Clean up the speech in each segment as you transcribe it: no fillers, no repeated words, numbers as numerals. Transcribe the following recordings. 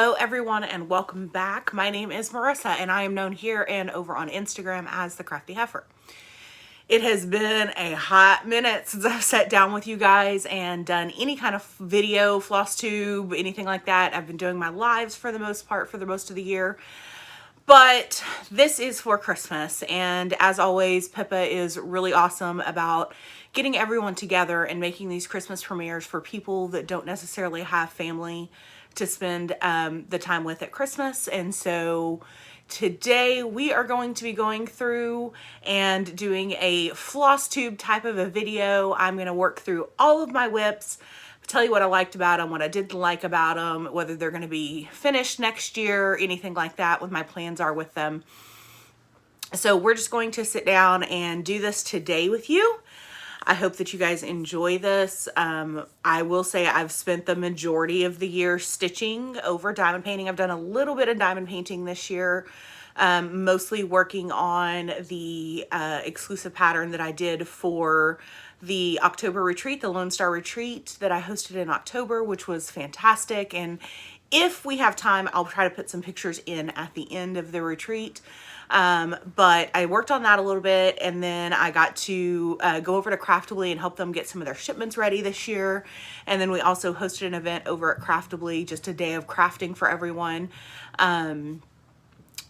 Hello everyone and welcome back. My name is Marissa and I am known here and over on Instagram as the Crafty Heifer. It has been a hot minute since I've sat down with you guys and done any kind of video, Flosstube, anything like that. I've been doing my lives for the most part for the most of the year. But this is for Christmas, and as always, Pippa is really awesome about getting everyone together and making these Christmas premieres for people that don't necessarily have family to spend the time with at Christmas. And so today we are going to be going through and doing a Flosstube type of a video. I'm going to work through all of my WIPs, tell you what I liked about them, what I didn't like about them, whether they're going to be finished next year, anything like that, what my plans are with them. So we're just going to sit down and do this today with you. I hope that you guys enjoy this. I will say I've spent the majority of the year stitching over diamond painting. I've done a little bit of diamond painting this year, mostly working on the exclusive pattern that I did for the October retreat, the Lone Star retreat that I hosted in October, which was fantastic. And if we have time, I'll try to put some pictures in at the end of the retreat. But I worked on that a little bit, and then I got to go over to Craftably and help them get some of their shipments ready this year. And then we also hosted an event over at Craftably, just a day of crafting for everyone.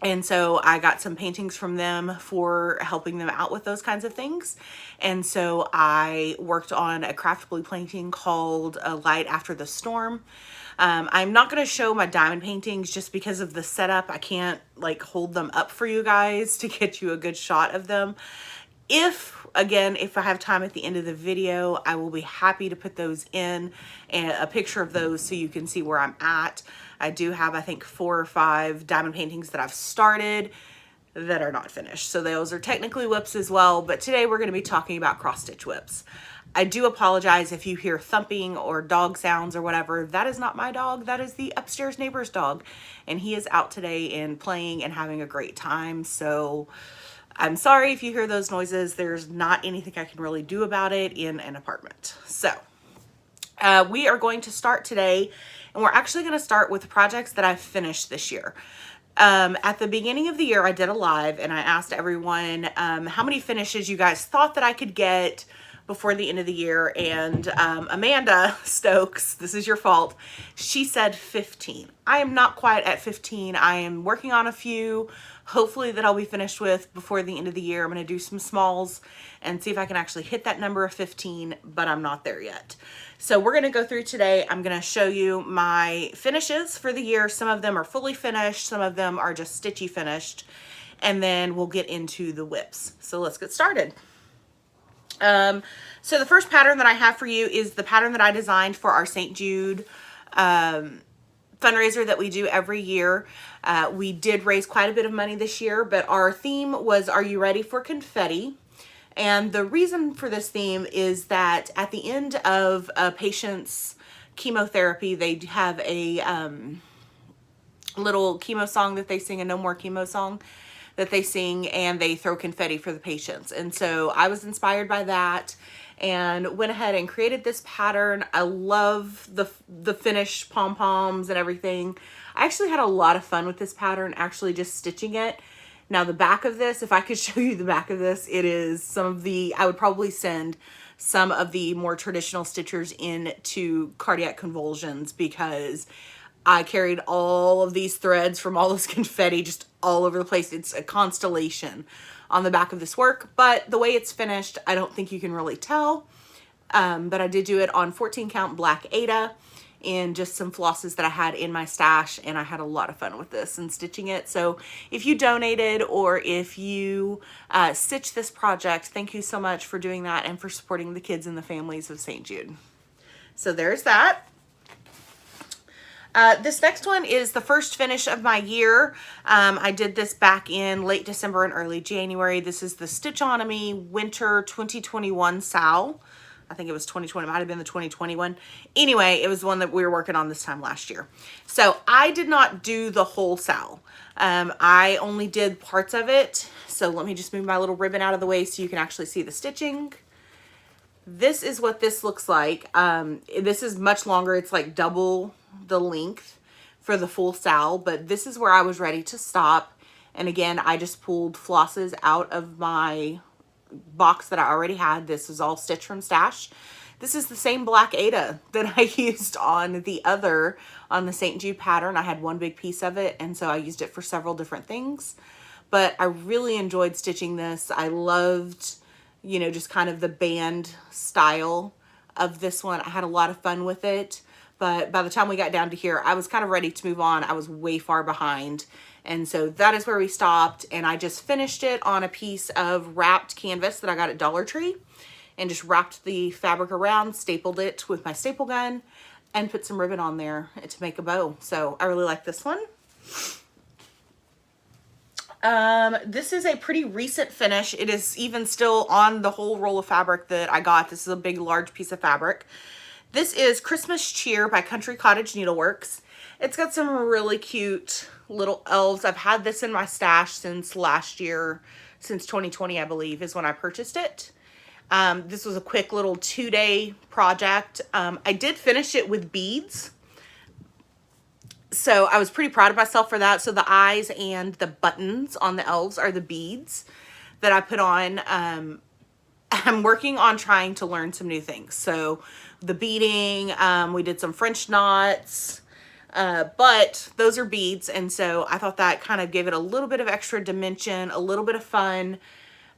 And so I got some paintings from them for helping them out with those kinds of things. And so I worked on a Craftably painting called Light After the Storm. I'm not going to show my diamond paintings just because of the setup. I can't like hold them up for you guys to get you a good shot of them. If I have time at the end of the video, I will be happy to put those in and a picture of those so you can see where I'm at. I do have, I think, 4 or 5 diamond paintings that I've started that are not finished. So those are technically WIPs as well, but today we're going to be talking about cross stitch WIPs. I do apologize if you hear thumping or dog sounds or whatever. That is not my dog. That is the upstairs neighbor's dog. And he is out today and playing and having a great time. So I'm sorry if you hear those noises. There's not anything I can really do about it in an apartment. So we are going to start today, and we're actually going to start with the projects that I've finished this year. At the beginning of the year, I did a live and I asked everyone how many finishes you guys thought that I could get before the end of the year. And Amanda Stokes, this is your fault, she said 15. I am not quite at 15. I am working on a few, hopefully that I'll be finished with before the end of the year. I'm going to do some smalls and see if I can actually hit that number of 15, but I'm not there yet. So we're going to go through today. I'm going to show you my finishes for the year. Some of them are fully finished. Some of them are just stitchy finished. And then we'll get into the WIPs. So let's get started. So the first pattern that I have for you is the pattern that I designed for our St. Jude fundraiser that we do every year. We did raise quite a bit of money this year, but our theme was, Are You Ready for Confetti? And the reason for this theme is that at the end of a patient's chemotherapy, they have a little chemo song that they sing, a No More Chemo song that they sing, and they throw confetti for the patients. And so I was inspired by that and went ahead and created this pattern. I love the finished pom-poms and everything. I actually had a lot of fun with this pattern, actually just stitching it. Now the back of this, if I could show you the back of this, it is some of the, I would probably send some of the more traditional stitchers into cardiac convulsions because I carried all of these threads from all this confetti just all over the place. It's a constellation on the back of this work, but the way it's finished, I don't think you can really tell. But I did do it on 14 count black Aida and just some flosses that I had in my stash, and I had a lot of fun with this and stitching it. So if you donated or if you stitched this project, thank you so much for doing that and for supporting the kids and the families of St. Jude. So there's that. This next one is the first finish of my year. I did this back in late December and early January. This is the Stitchonomy Winter 2021 SAL. I think it was 2020, might have been the 2021. Anyway, it was one that we were working on this time last year. So I did not do the whole SAL. I only did parts of it. So let me just move my little ribbon out of the way so you can actually see the stitching. This is what this looks like. This is much longer. It's like double the length for the full sal, but this is where I was ready to stop. And again, I just pulled flosses out of my box that I already had. This is all Stitch from Stash. This is the same black Ada that I used on the St. Jude pattern. I had one big piece of it, and so I used it for several different things. But I really enjoyed stitching this. I loved, you know, just kind of the band style of this one. I had a lot of fun with it, but by the time we got down to here, I was kind of ready to move on. I was way far behind. And so that is where we stopped, and I just finished it on a piece of wrapped canvas that I got at Dollar Tree, and just wrapped the fabric around, stapled it with my staple gun, and put some ribbon on there to make a bow. So I really like this one. This is a pretty recent finish. It is even still on the whole roll of fabric that I got. This is a big, large piece of fabric. This is Christmas Cheer by Cottage Needleworks. It's got some really cute little elves. I've had this in my stash since last year, since 2020, I believe, is when I purchased it. This was a quick little 2-day project. I did finish it with beads, so I was pretty proud of myself for that. So the eyes and the buttons on the elves are the beads that I put on. I'm working on trying to learn some new things. So the beading, we did some French knots, but those are beads. And so I thought that kind of gave it a little bit of extra dimension, a little bit of fun.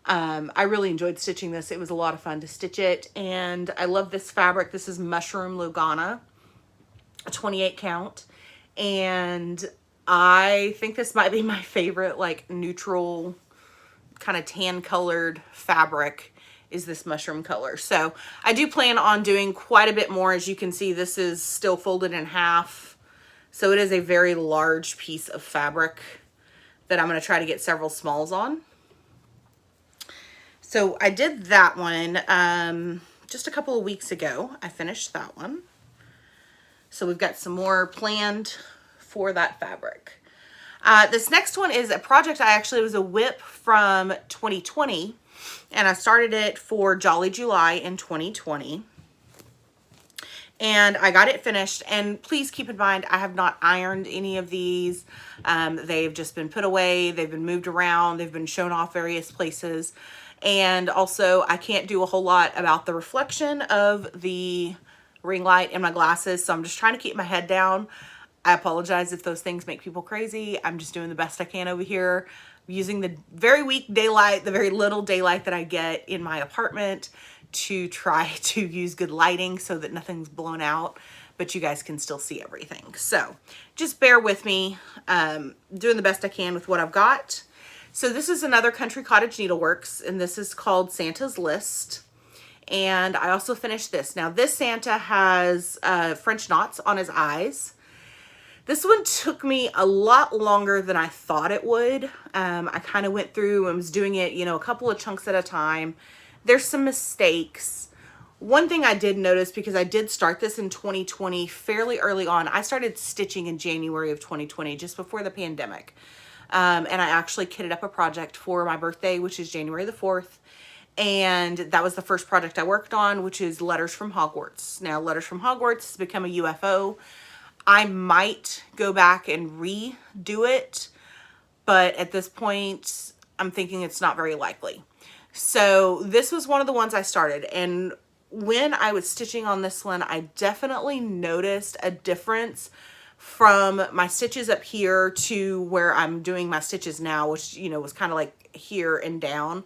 I really enjoyed stitching this. It was a lot of fun to stitch it. And I love this fabric. This is Mushroom Lugana, a 28 count. And I think this might be my favorite, like, neutral kind of tan colored fabric is this mushroom color. So I do plan on doing quite a bit more. As you can see, this is still folded in half. So it is a very large piece of fabric that I'm going to try to get several smalls on. So I did that one just a couple of weeks ago. I finished that one. So we've got some more planned for that fabric. This next one is a project it was a WIP from 2020, and I started it for Jolly July in 2020. And I got it finished, and please keep in mind, I have not ironed any of these. They've just been put away, they've been moved around, they've been shown off various places. And also, I can't do a whole lot about the reflection of the ring light in my glasses, so I'm just trying to keep my head down. I apologize if those things make people crazy. I'm just doing the best I can over here, using the very weak daylight, the very little daylight that I get in my apartment to try to use good lighting so that nothing's blown out, but you guys can still see everything. So just bear with me, doing the best I can with what I've got. So this is another Cottage Needleworks, and this is called Santa's List. And I also finished this. Now this Santa has French knots on his eyes. This one took me a lot longer than I thought it would. I kind of went through and was doing it, you know, a couple of chunks at a time. There's some mistakes. One thing I did notice, because I did start this in 2020 fairly early on. I started stitching in January of 2020, just before the pandemic. And I actually kitted up a project for my birthday, which is January the 4th. And that was the first project I worked on, which is Letters from Hogwarts. Now, Letters from Hogwarts has become a UFO. I might go back and redo it, but at this point, I'm thinking it's not very likely. So this was one of the ones I started. And when I was stitching on this one, I definitely noticed a difference from my stitches up here to where I'm doing my stitches now, which, you know, was kind of like here and down.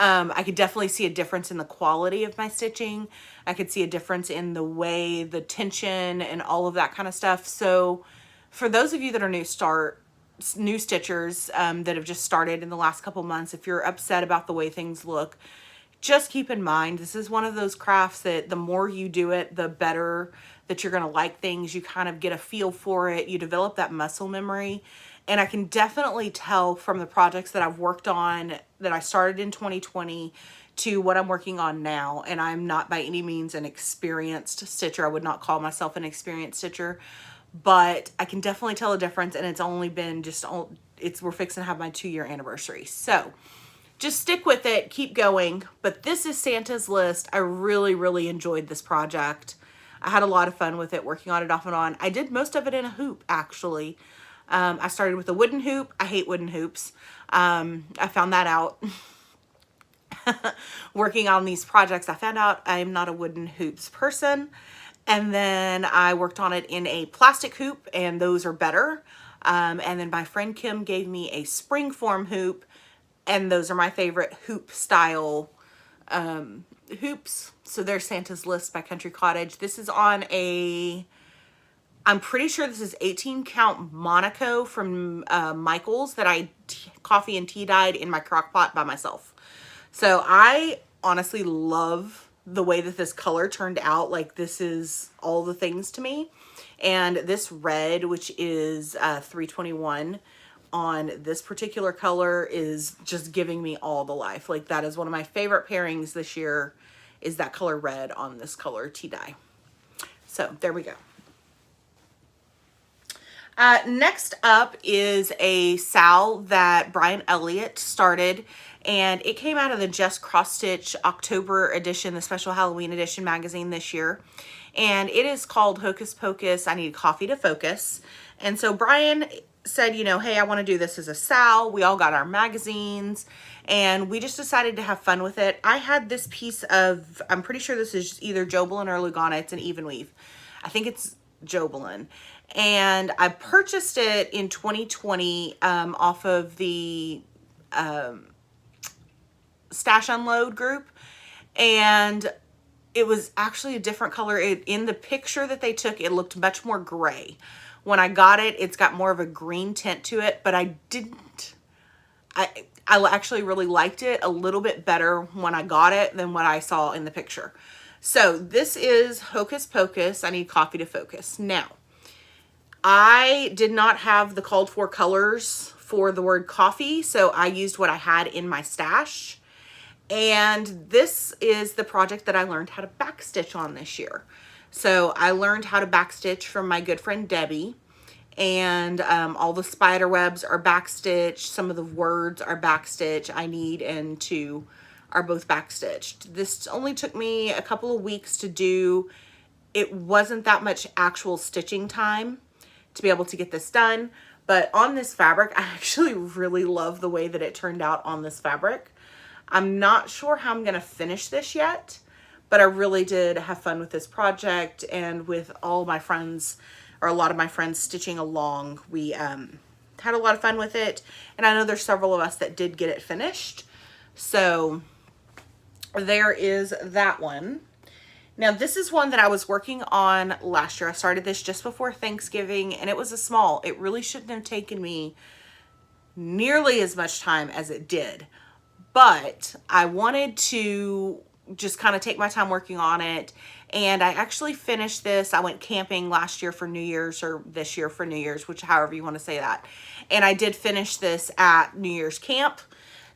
I could definitely see a difference in the quality of my stitching. I could see a difference in the way, the tension and all of that kind of stuff. So for those of you that are new stitchers that have just started in the last couple months, if you're upset about the way things look, just keep in mind, this is one of those crafts that the more you do it, the better that you're going to like things. You kind of get a feel for it. You develop that muscle memory. And I can definitely tell from the projects that I've worked on that I started in 2020 to what I'm working on now. And I'm not by any means an experienced stitcher. I would not call myself an experienced stitcher, but I can definitely tell a difference. And it's only been we're fixing to have my 2-year anniversary. So just stick with it, keep going. But this is Santa's List. I really, really enjoyed this project. I had a lot of fun with it, working on it off and on. I did most of it in a hoop, actually. I started with a wooden hoop. I hate wooden hoops. I found that out working on these projects. I found out I'm not a wooden hoops person. And then I worked on it in a plastic hoop, and those are better. And then my friend Kim gave me a springform hoop, and those are my favorite hoop style hoops. So there's Santa's List by Country Cottage. This is on a, I'm pretty sure this is 18 count Monaco from Michael's that I coffee and tea dyed in my crock pot by myself. So I honestly love the way that this color turned out. Like, this is all the things to me. And this red, which is 321 on this particular color, is just giving me all the life. Like, that is one of my favorite pairings this year, is that color red on this color tea dye. So there we go. Next up is a SAL that Brian Elliott started, and it came out of the Just Cross Stitch October edition, the special Halloween edition magazine this year. And it is called Hocus Pocus, I Need Coffee to Focus. And so Brian said, you know, hey, I want to do this as a SAL. We all got our magazines, and we just decided to have fun with it. I had this piece of, I'm pretty sure this is either Jobelin or Lugana. It's an even weave. I think it's Jobelin. And I purchased it in 2020 off of the Stash Unload group. And it was actually a different color. In the picture that they took, it looked much more gray. When I got it, it's got more of a green tint to it, but I actually really liked it a little bit better when I got it than what I saw in the picture. So this is Hocus Pocus, I Need Coffee to Focus. Now, I did not have the called for colors for the word coffee, so I used what I had in my stash. And this is the project that I learned how to backstitch on this year. So I learned how to backstitch from my good friend Debbie, and all the spider webs are backstitched. Some of the words are backstitched. I need and to are both backstitched. This only took me a couple of weeks to do. It wasn't that much actual stitching time to be able to get this done, but on this fabric, I actually really love the way that it turned out on this fabric. I'm not sure how I'm gonna finish this yet, but I really did have fun with this project, and with all my friends, or a lot of my friends stitching along, we had a lot of fun with it. And I know there's several of us that did get it finished. So there is that one. Now this is one that I was working on last year. I started this just before Thanksgiving, and it was a small. It really shouldn't have taken me nearly as much time as it did, but I wanted to just kind of take my time working on it. And I actually finished this. I went camping last year for New Year's, or this year for New Year's, which however you want to say that. And I did finish this at New Year's camp.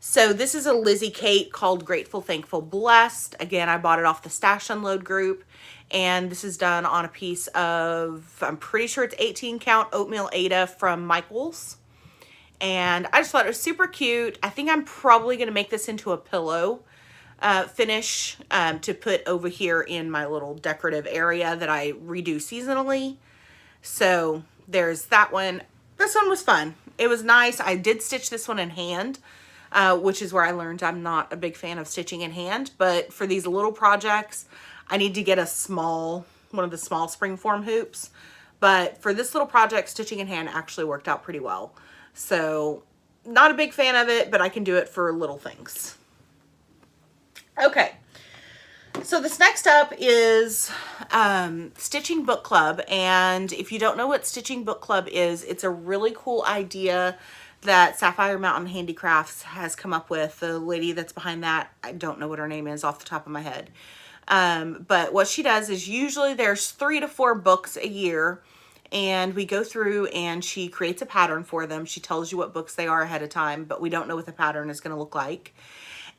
So this is a Lizzie Kate called Grateful, Thankful, Blessed. Again, I bought it off the Stash Unload group. And this is done on a piece of, I'm pretty sure it's 18 count Oatmeal Ada from Michael's. And I just thought it was super cute. I think I'm probably going to make this into a pillow finish to put over here in my little decorative area that I redo seasonally. So there's that one. This one was fun. It was nice. I did stitch this one in hand, which is where I learned I'm not a big fan of stitching in hand. But for these little projects, I need to get a small, one of the small springform hoops. But for this little project, stitching in hand actually worked out pretty well. So not a big fan of it, but I can do it for little things. Okay, so this next up is Stitching Book Club. And if you don't know what Stitching Book Club is, it's a really cool idea that Sapphire Mountain Handicrafts has come up with. The lady that's behind that, I don't know what her name is off the top of my head. But what she does is usually there's 3 to 4 books a year, and we go through and she creates a pattern for them. She tells you what books they are ahead of time, but we don't know what the pattern is going to look like.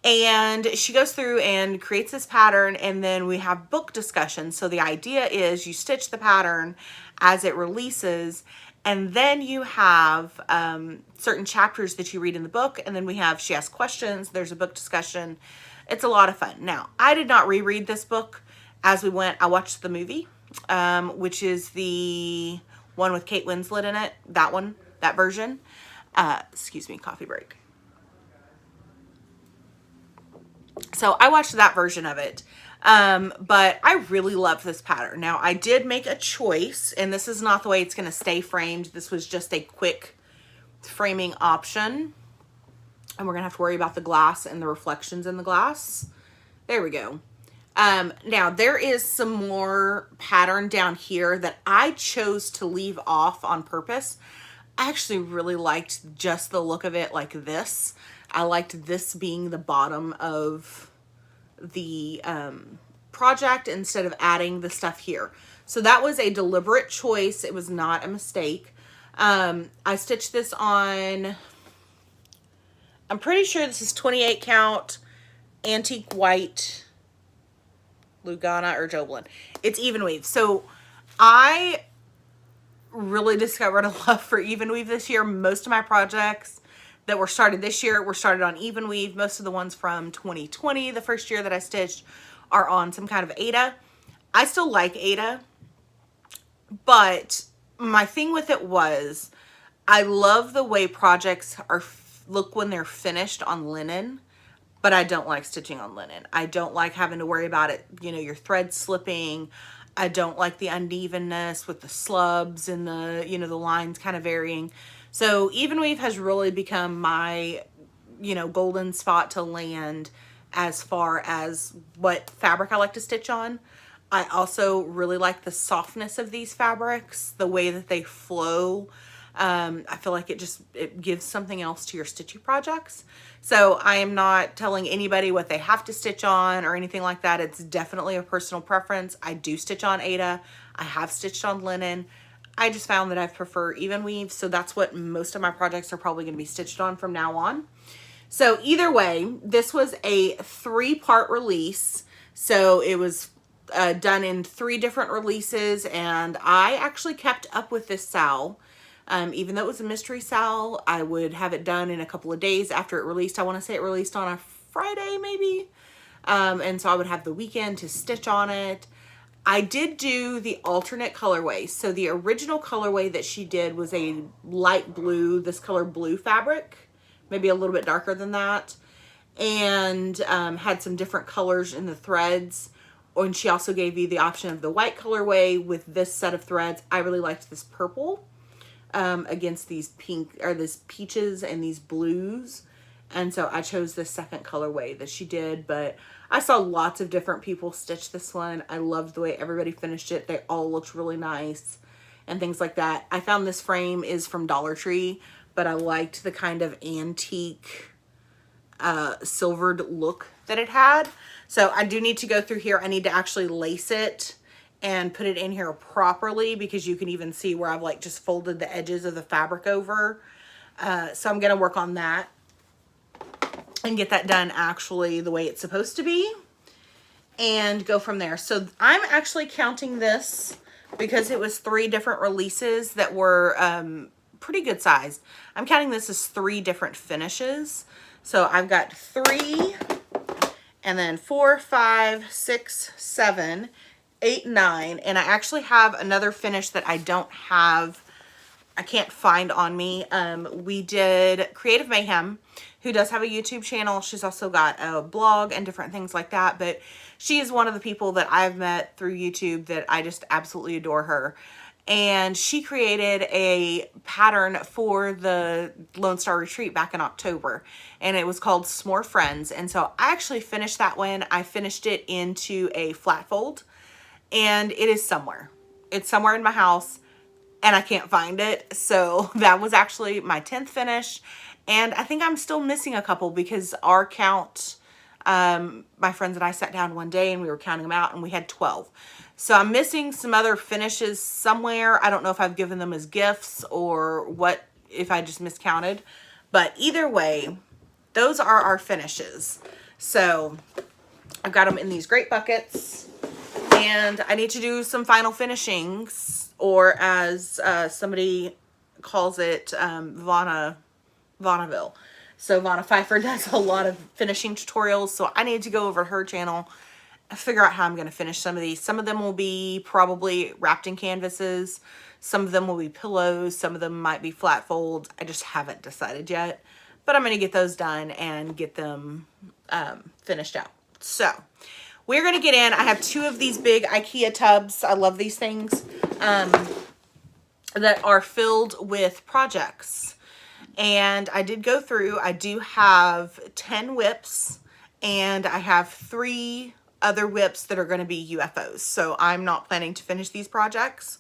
And she goes through and creates this pattern, and then we have book discussions. So the idea is you stitch the pattern as it releases, and then you have certain chapters that you read in the book, and then she asks questions, there's a book discussion. It's a lot of fun. Now, I did not reread this book as we went. I watched the movie, which is the one with Kate Winslet in it. That one, that version. Excuse me, coffee break. So I watched that version of it. But I really love this pattern. Now I did make a choice, and this is not the way it's going to stay framed. This was just a quick framing option. And we're going to have to worry about the glass and the reflections in the glass. There we go. Now there is some more pattern down here that I chose to leave off on purpose. I actually really liked just the look of it like this. I liked this being the bottom of the project instead of adding the stuff here. So that was a deliberate choice. It was not a mistake. I stitched this on, I'm pretty sure this is 28 count antique white Lugana or Joblin. It's even weave. So I really discovered a love for even weave this year. Most of my projects that were started this year were started on even weave. Most of the ones from 2020, the first year that I stitched, are on some kind of Aida. I still like Aida, but my thing with it was I love the way projects look when they're finished on linen, but I don't like stitching on linen. I don't like having to worry about it, you know, your thread slipping. I don't like the unevenness with the slubs and the, you know, the lines kind of varying. So even weave has really become my, you know, golden spot to land as far as what fabric I like to stitch on. I also really like the softness of these fabrics, the way that they flow. I feel like it gives something else to your stitchy projects. So I am not telling anybody what they have to stitch on or anything like that. It's definitely a personal preference. I do stitch on Aida. I have stitched on linen. I just found that I prefer even weave. So that's what most of my projects are probably going to be stitched on from now on. So either way, this was a 3-part release. So it was done in 3 different releases, and I actually kept up with this SAL. Even though it was a mystery SAL, I would have it done in a couple of days after it released. I want to say it released on a Friday maybe. And so I would have the weekend to stitch on it. I did do the alternate colorway. So the original colorway that she did was a light blue, this color blue fabric, maybe a little bit darker than that, and had some different colors in the threads. And she also gave you the option of the white colorway with this set of threads. I really liked this purple against these pink, or this peaches and these blues. And so I chose the second colorway that she did, but I saw lots of different people stitch this one. I loved the way everybody finished it. They all looked really nice and things like that. I found this frame is from Dollar Tree, but I liked the kind of antique silvered look that it had. So I do need to go through here. I need to actually lace it and put it in here properly, because you can even see where I've like just folded the edges of the fabric over. So I'm going to work on that and get that done actually the way it's supposed to be and go from there. So I'm actually counting this because it was 3 different releases that were pretty good sized. I'm counting this as 3 different finishes. So I've got 3, and then 4, 5, 6, 7, 8, 9. And I actually have another finish that I don't have, I can't find on me. We did Creative Mayhem, who does have a YouTube channel. She's also got a blog and different things like that. But she is one of the people that I've met through YouTube that I just absolutely adore her. And she created a pattern for the Lone Star Retreat back in October, and it was called S'more Friends. And so I actually finished that one. I finished it into a flat fold, and it is somewhere. It's somewhere in my house, and I can't find it. So that was actually my 10th finish. And I think I'm still missing a couple because our count, my friends and I sat down one day and we were counting them out, and we had 12. So I'm missing some other finishes somewhere. I don't know if I've given them as gifts or what, if I just miscounted. But either way, those are our finishes. So I've got them in these great buckets. And I need to do some final finishings, or as somebody calls it, Vaughnaville. So Vonna Pfeiffer does a lot of finishing tutorials. So I need to go over to her channel figure out how I'm going to finish some of these. Some of them will be probably wrapped in canvases. Some of them will be pillows. Some of them might be flat folds. I just haven't decided yet. But I'm going to get those done and get them finished out. So we're going to get in. I have 2 of these big IKEA tubs. I love these things that are filled with projects. And I did go through. I do have 10 WIPs and I have 3 other WIPs that are going to be UFOs. So I'm not planning to finish these projects.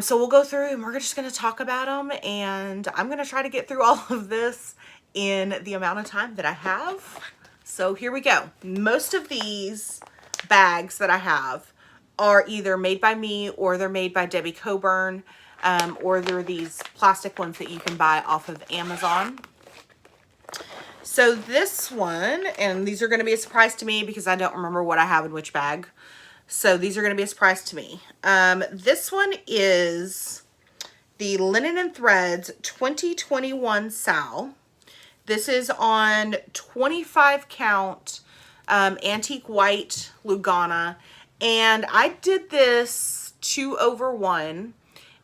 So we'll go through and we're just going to talk about them, and I'm going to try to get through all of this in the amount of time that I have. So here we go. Most of these bags that I have are either made by me or they're made by Debbie Coburn, or they're these plastic ones that you can buy off of Amazon. So this one, and these are going to be a surprise to me because I don't remember what I have in which bag. So these are going to be a surprise to me. This one is the Linen and Threads 2021 Sal. This is on 25 count antique white Lugana. And I did this 2/1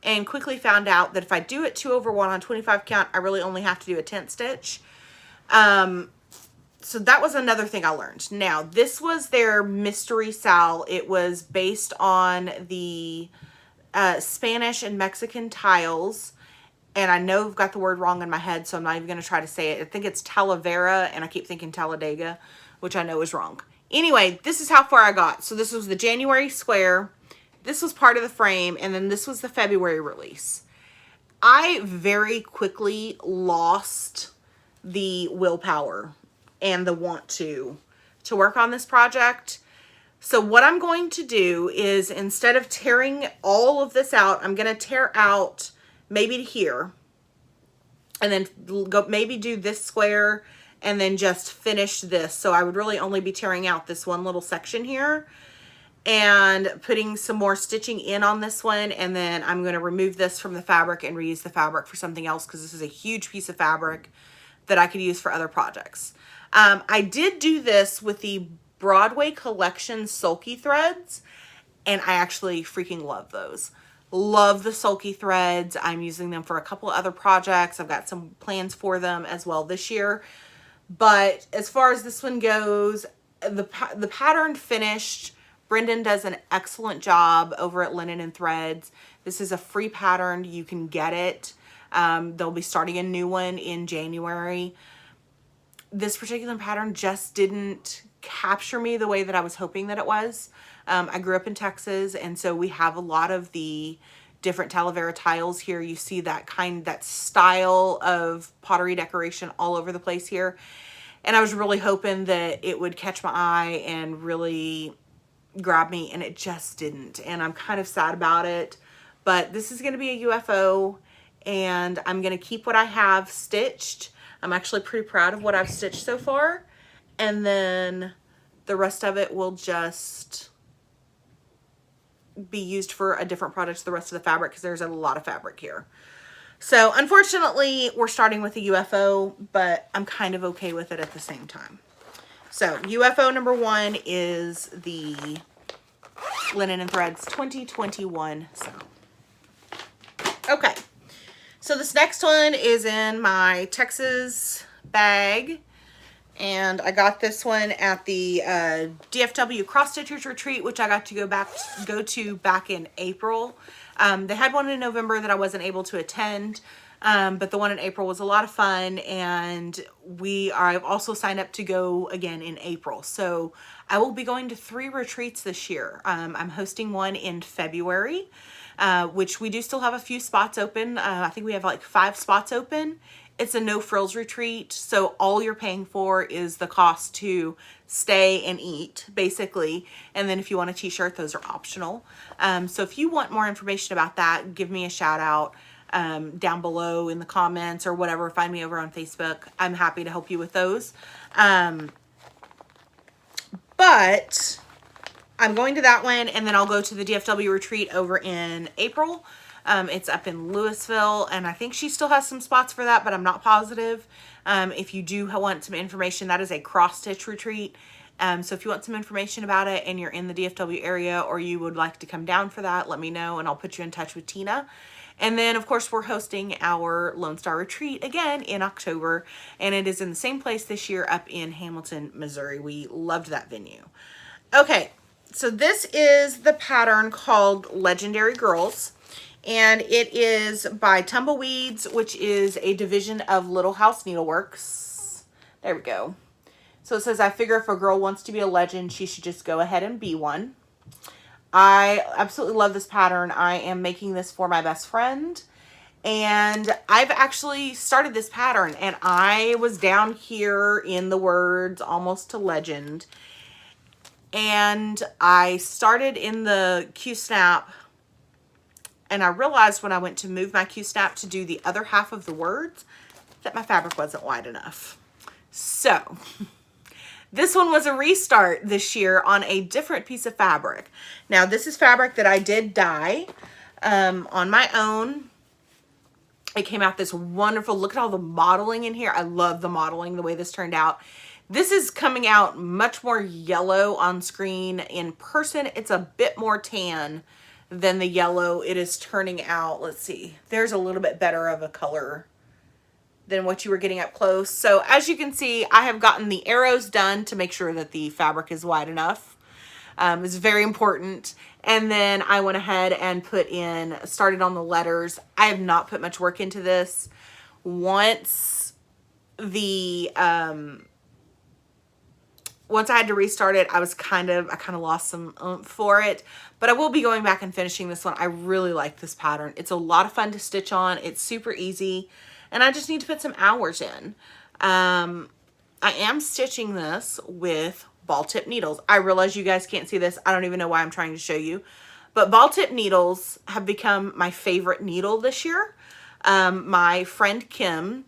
and quickly found out that if I do it 2/1 on 25 count, I really only have to do a tent stitch. So that was another thing I learned. Now, this was their mystery Sal. It was based on the Spanish and Mexican tiles. And I know I've got the word wrong in my head, so I'm not even going to try to say it. I think it's Talavera, and I keep thinking Talladega, which I know is wrong. Anyway, this is how far I got. So this was the January square. This was part of the frame, and then this was the February release. I very quickly lost the willpower and the want to work on this project. So what I'm going to do is, instead of tearing all of this out, I'm going to tear out maybe to here, and then go maybe do this square and then just finish this. So I would really only be tearing out this one little section here and putting some more stitching in on this one. And then I'm going to remove this from the fabric and reuse the fabric for something else, because this is a huge piece of fabric that I could use for other projects. I did do this with the Broadway Collection Sulky threads, and I actually freaking love those. Love the sulky threads. I'm using them for a couple other projects. I've got some plans for them as well this year. But as far as this one goes, the pattern finished. Brendan does an excellent job over at Linen and Threads. This is a free pattern. You can get it. They'll be starting a new one in January. This particular pattern just didn't capture me the way that I was hoping that it was. I grew up in Texas, and so we have a lot of the different Talavera tiles here. You see that style of pottery decoration all over the place here. And I was really hoping that it would catch my eye and really grab me, and it just didn't. And I'm kind of sad about it. But this is going to be a UFO, and I'm going to keep what I have stitched. I'm actually pretty proud of what I've stitched so far. And then the rest of it will just be used for a different project, the rest of the fabric, because there's a lot of fabric here. So unfortunately, we're starting with a UFO, but I'm kind of okay with it at the same time. So UFO number 1 is the Linen and Threads 2021 Sal. Okay. So this next one is in my Texas bag, and I got this one at the DFW Cross Stitchers Retreat, which I got to go to back in April. They had one in November that I wasn't able to attend, but the one in April was a lot of fun, and I've also signed up to go again in April. So I will be going to 3 retreats this year. I'm hosting one in February, which we do still have a few spots open. I think we have like 5 spots open. It's a no frills retreat, so all you're paying for is the cost to stay and eat, basically. And then if you want a t-shirt, those are optional. So if you want more information about that, give me a shout out down below in the comments or whatever. Find me over on Facebook. I'm happy to help you with those. But I'm going to that one, and then I'll go to the DFW retreat over in April. It's up in Louisville, and I think she still has some spots for that, but I'm not positive. If you do want some information, that is a cross stitch retreat, So if you want some information about it and you're in the DFW area or you would like to come down for that, let me know and I'll put you in touch with Tina. And then of course we're hosting our Lone Star Retreat again in October, and it is in the same place this year up in Hamilton, Missouri. We loved that venue. Okay, so this is the pattern called Legendary Girls, and it is by Tumbleweeds, which is a division of Little House Needleworks. There we go. So it says, I figure if a girl wants to be a legend, she should just go ahead and be one. I absolutely love this pattern. I am making this for my best friend, and I've actually started this pattern, and I was down here in the words almost to legend, and I started in the Q-snap, and I realized when I went to move my Q-snap to do the other half of the words that my fabric wasn't wide enough. So this one was a restart this year on a different piece of fabric. Now, this is fabric that I did dye on my own. It came out this wonderful, look at all the modeling in here. I love the modeling, the way this turned out. This is coming out much more yellow on screen. In person, it's a bit more tan than the yellow it is turning out. Let's see, there's a little bit better of a color than what you were getting up close. So as you can see, I have gotten the arrows done to make sure that the fabric is wide enough. It's very important. And then I went ahead and started on the letters. I have not put much work into this. Once I had to restart it, I kind of lost some oomph for it, but I will be going back and finishing this one. I really like this pattern. It's a lot of fun to stitch on. It's super easy. And I just need to put some hours in. I am stitching this with ball tip needles. I realize you guys can't see this. I don't even know why I'm trying to show you. But ball tip needles have become my favorite needle this year. My friend Kim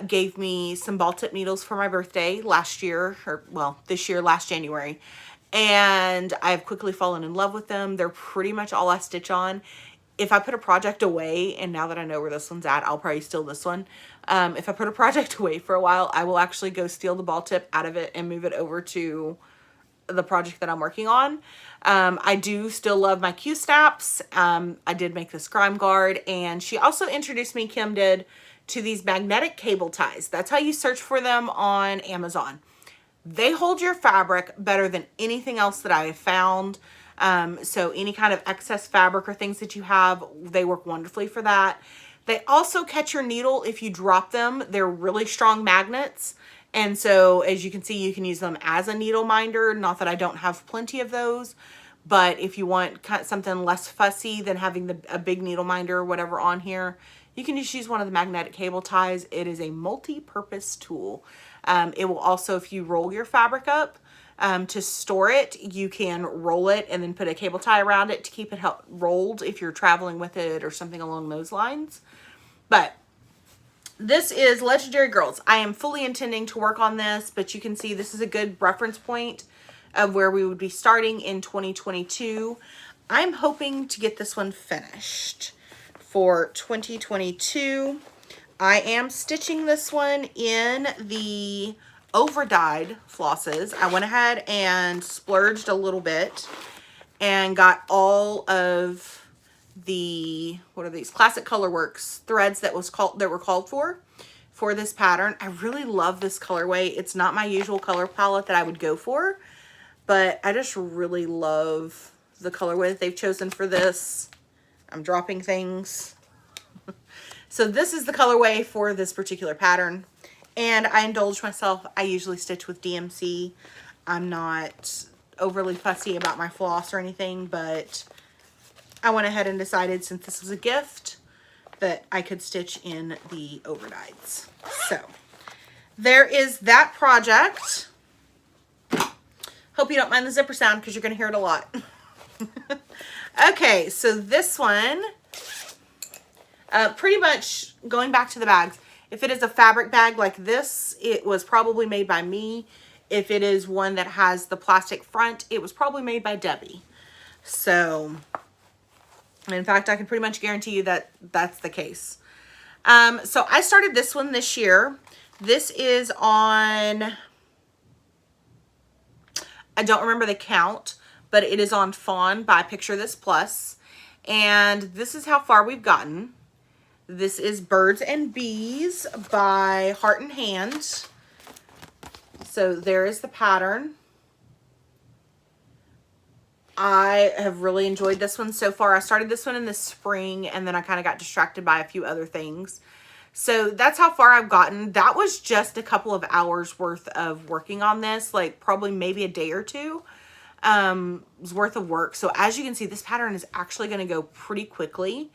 gave me some ball tip needles for my birthday last year, this year, last January. And I've quickly fallen in love with them. They're pretty much all I stitch on. If I put a project away, and now that I know where this one's at, I'll probably steal this one. If I put a project away for a while, I will actually go steal the ball tip out of it and move it over to the project that I'm working on. I do still love my Q-snaps. I did make this grime guard, and she also introduced me, Kim did, to these magnetic cable ties. That's how you search for them on Amazon. They hold your fabric better than anything else that I have found. So any kind of excess fabric or things that you have, they work wonderfully for that. They also catch your needle if you drop them. They're really strong magnets. And so as you can see, you can use them as a needle minder. Not that I don't have plenty of those, but if you want something less fussy than having a big needle minder or whatever on here, you can just use one of the magnetic cable ties. It is a multi-purpose tool. It will also, if you roll your fabric up, to store it, you can roll it and then put a cable tie around it to keep it rolled if you're traveling with it or something along those lines. But this is Legendary Girls. I am fully intending to work on this, but you can see this is a good reference point of where we would be starting in 2022. I'm hoping to get this one finished for 2022. I am stitching this one in the over-dyed flosses. I went ahead and splurged a little bit and got all of the, what are these, Classic Colorworks threads that were called for this pattern. I really love this colorway. It's not my usual color palette that I would go for, but I just really love the colorway that they've chosen for this. I'm dropping things. So this is the colorway for this particular pattern. And I indulge myself. I usually stitch with DMC. I'm not overly fussy about my floss or anything, but I went ahead and decided, since this was a gift, that I could stitch in the overdyes. So there is that project. Hope you don't mind the zipper sound because you're going to hear it a lot. Okay, so this one, pretty much going back to the bags. If it is a fabric bag like this, it was probably made by me. If it is one that has the plastic front, it was probably made by Debbie. So, in fact, I can pretty much guarantee you that that's the case. So I started this one this year. This is on I don't remember the count, but it is on Fawn by Picture This Plus. And this is how far we've gotten. This is Birds and Bees by Heart and Hand. So there is the pattern. I have really enjoyed this one so far. I started this one in the spring and then I kind of got distracted by a few other things. So that's how far I've gotten. That was just a couple of hours worth of working on this, like probably maybe a day or two worth of work. So as you can see, this pattern is actually going to go pretty quickly.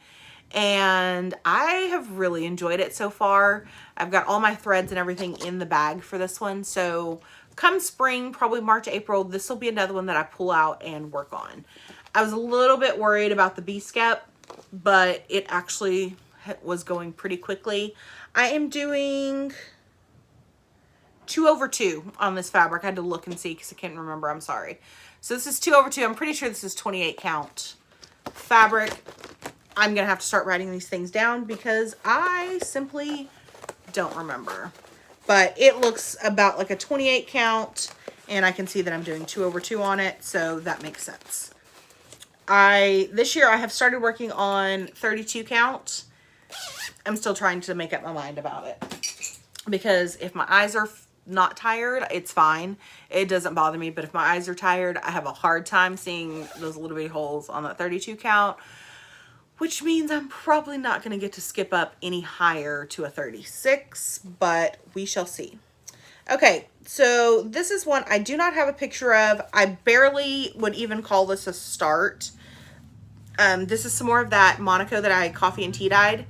And I have really enjoyed it so far. I've got all my threads and everything in the bag for this one. So come spring, probably March, April, this will be another one that I pull out and work on. I was a little bit worried about the bee-skep, but it actually was going pretty quickly. I am doing 2/2 on this fabric. I had to look and see because I can't remember. I'm sorry. So this is 2/2. I'm pretty sure this is 28 count fabric. I'm going to have to start writing these things down because I simply don't remember. But it looks about like a 28 count, and I can see that I'm doing 2/2 on it, so that makes sense. This year I have started working on 32 count. I'm still trying to make up my mind about it because if my eyes are not tired, it's fine. It doesn't bother me, but if my eyes are tired, I have a hard time seeing those little bitty holes on that 32 count, which means I'm probably not going to get to skip up any higher to a 36, but we shall see. Okay, so this is one I do not have a picture of. I barely would even call this a start. This is some more of that Monaco that I coffee and tea dyed.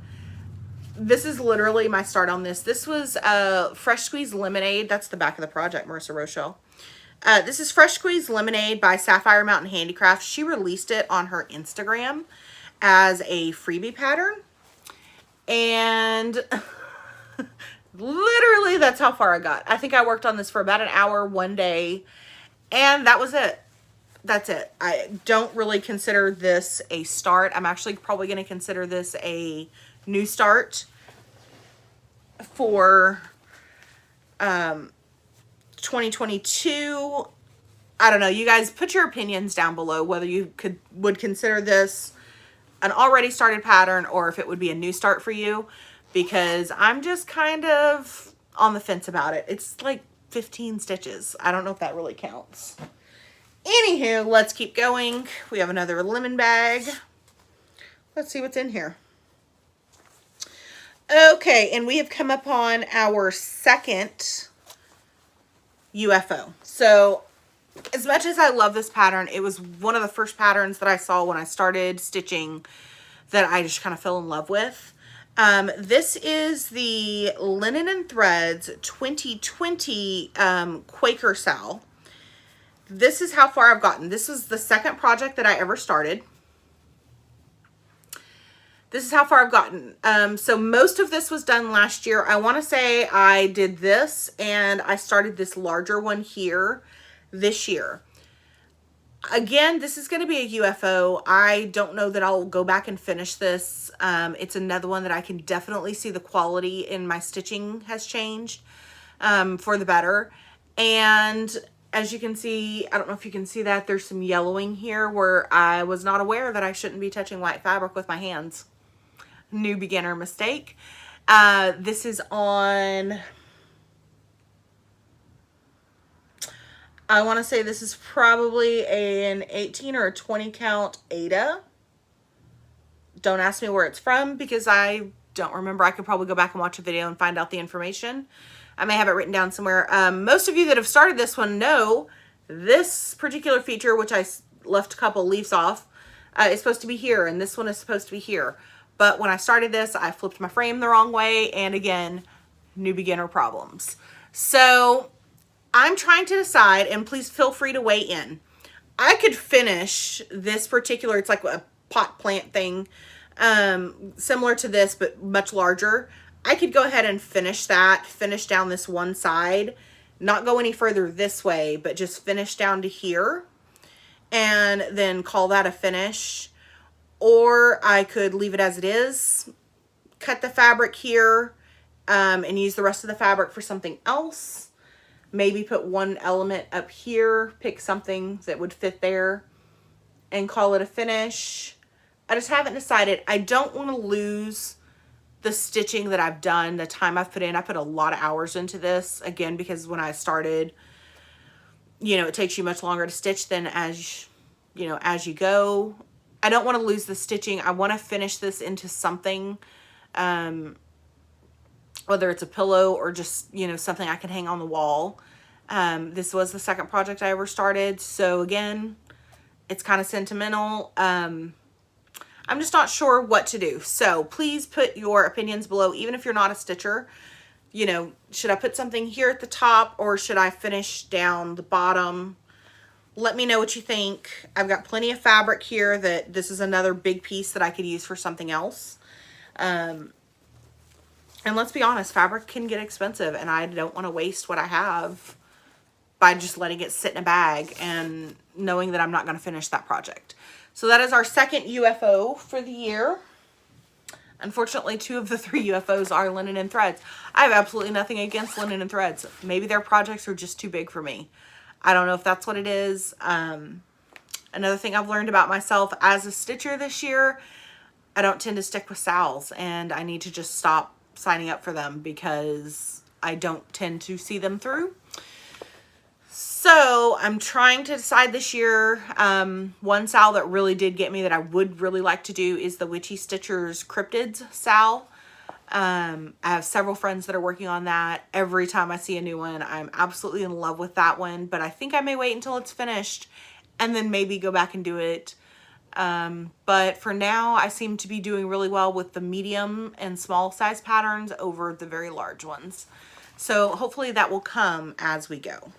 This is literally my start on this. This was Fresh Squeezed Lemonade. That's the back of the project, Marissa Rochelle. This is Fresh Squeezed Lemonade by Sapphire Mountain Handicrafts. She released it on her Instagram as a freebie pattern. And literally that's how far I got. I think I worked on this for about an hour one day, and that was it. That's it. I don't really consider this a start. I'm actually probably going to consider this a new start for 2022. I don't know. You guys put your opinions down below whether you would consider this an already started pattern or if it would be a new start for you, because I'm just kind of on the fence about it. It's like 15 stitches. I don't know if that really counts. Anywho, let's keep going. We have another lemon bag. Let's see what's in here. Okay, and we have come up on our second UFO. So as much as I love this pattern, it was one of the first patterns that I saw when I started stitching that I just kind of fell in love with. This is the Linen and Threads 2020 Quaker Sal. This is how far I've gotten. This was the second project that I ever started. This is how far I've gotten. So most of this was done last year. I want to say I did this and I started this larger one here this year. Again, this is going to be a UFO. I don't know that I'll go back and finish this. It's another one that I can definitely see the quality in my stitching has changed for the better. And as you can see, I don't know if you can see that, there's some yellowing here where I was not aware that I shouldn't be touching white fabric with my hands. New beginner mistake. This is on, I want to say this is probably an 18 or a 20 count Ada. Don't ask me where it's from because I don't remember. I could probably go back and watch a video and find out the information. I may have it written down somewhere. Most of you that have started this one know this particular feature, which I left a couple leaves off, is supposed to be here, and this one is supposed to be here. But when I started this, I flipped my frame the wrong way, and again, new beginner problems. So I'm trying to decide, and please feel free to weigh in. I could finish this particular, it's like a pot plant thing, similar to this, but much larger. I could go ahead and finish that, finish down this one side, not go any further this way, but just finish down to here and then call that a finish. Or I could leave it as it is, cut the fabric here, and use the rest of the fabric for something else. maybe put one element up here, pick something that would fit there, and call it a finish. I just haven't decided. I don't want to lose the stitching that I've done, the time I've put in. I put a lot of hours into this, again, because when I started, you know, it takes you much longer to stitch than as, you know, as you go. I don't want to lose the stitching. I want to finish this into something, whether it's a pillow or just, you know, something I can hang on the wall. This was the second project I ever started. So again, it's kind of sentimental. I'm just not sure what to do. So please put your opinions below, even if you're not a stitcher. You know, should I put something here at the top or should I finish down the bottom? Let me know what you think. I've got plenty of fabric here that this is another big piece that I could use for something else. And let's be honest, fabric can get expensive and I don't want to waste what I have by just letting it sit in a bag and knowing that I'm not going to finish that project. So that is our second UFO for the year. Unfortunately, 2 of the 3 UFOs are linen and threads. I have absolutely nothing against linen and threads. Maybe their projects are just too big for me. I don't know if that's what it is. Another thing I've learned about myself as a stitcher this year, I don't tend to stick with sals, and I need to just stop signing up for them because I don't tend to see them through. So I'm trying to decide this year. One sal that really did get me that I would really like to do is the Witchy Stitchers Cryptids sal. I have several friends that are working on that. Every time I see a new one, I'm absolutely in love with that one, but I think I may wait until it's finished and then maybe go back and do it. But for now, I seem to be doing really well with the medium and small size patterns over the very large ones. So hopefully that will come as we go.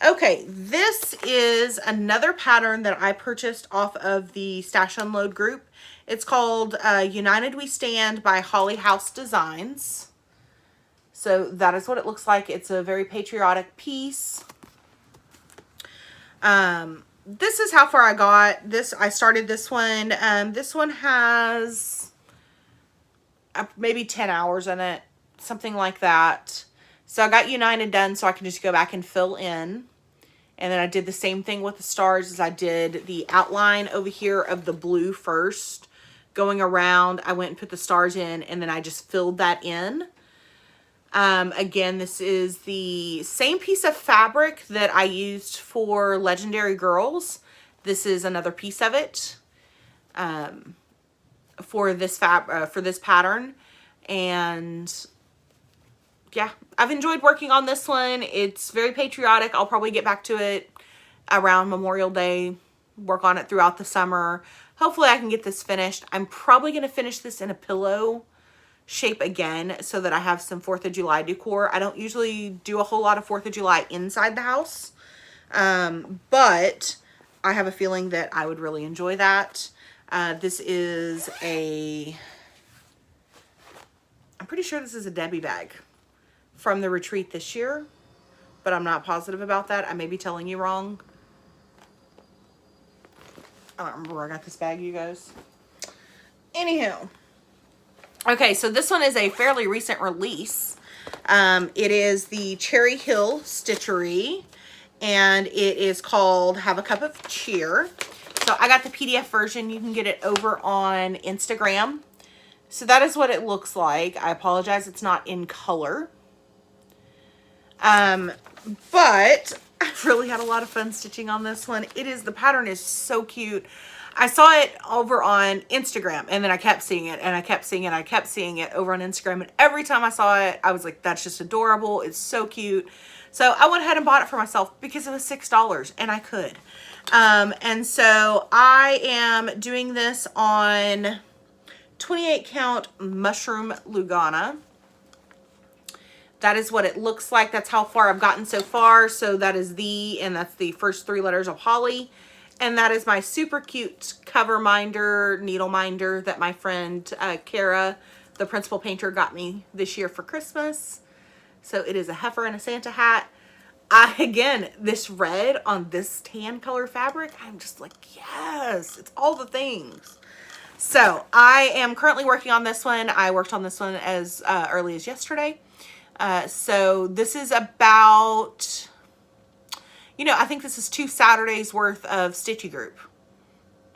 Okay, this is another pattern that I purchased off of the Stash Unload group. It's called United We Stand by Holly House Designs. So that is what it looks like. It's a very patriotic piece. This is how far I got. I started this one. This one has maybe 10 hours in it, something like that. So I got United done so I can just go back and fill in. And then I did the same thing with the stars as I did the outline over here of the blue first. Going around, I went and put the stars in and then I just filled that in. Again, this is the same piece of fabric that I used for Legendary Girls. This is another piece of it for this pattern. And yeah, I've enjoyed working on this one. It's very patriotic. I'll probably get back to it around Memorial Day, work on it throughout the summer. Hopefully I can get this finished. I'm probably going to finish this in a pillow shape again so that I have some 4th of July decor. I don't usually do a whole lot of 4th of July inside the house, but I have a feeling that I would really enjoy that. This is I'm pretty sure this is a Debbie bag from the retreat this year, but I'm not positive about that. I may be telling you wrong. I don't remember where I got this bag, you guys. Anywho. Okay, so this one is a fairly recent release. It is the Cherry Hill Stitchery, and it is called Have a Cup of Cheer. So I got the PDF version. You can get it over on Instagram. So that is what it looks like. I apologize, it's not in color. But I've really had a lot of fun stitching on this one. The pattern is so cute. I saw it over on Instagram and then I kept seeing it and I kept seeing it and I kept seeing it over on Instagram. And every time I saw it, I was like, that's just adorable. It's so cute. So I went ahead and bought it for myself because it was $6 and I could. And so I am doing this on 28 count mushroom Lugana. That is what it looks like. That's how far I've gotten so far. So that is and that's the first 3 letters of Holly. And that is my super cute cover minder, needle minder that my friend Kara, the principal painter, got me this year for Christmas. So it is a heifer and a Santa hat. Again, this red on this tan color fabric, I'm just like, yes, it's all the things. So I am currently working on this one. I worked on this one as early as yesterday. So this is about, you know, I think this is 2 Saturdays worth of Stitchy group,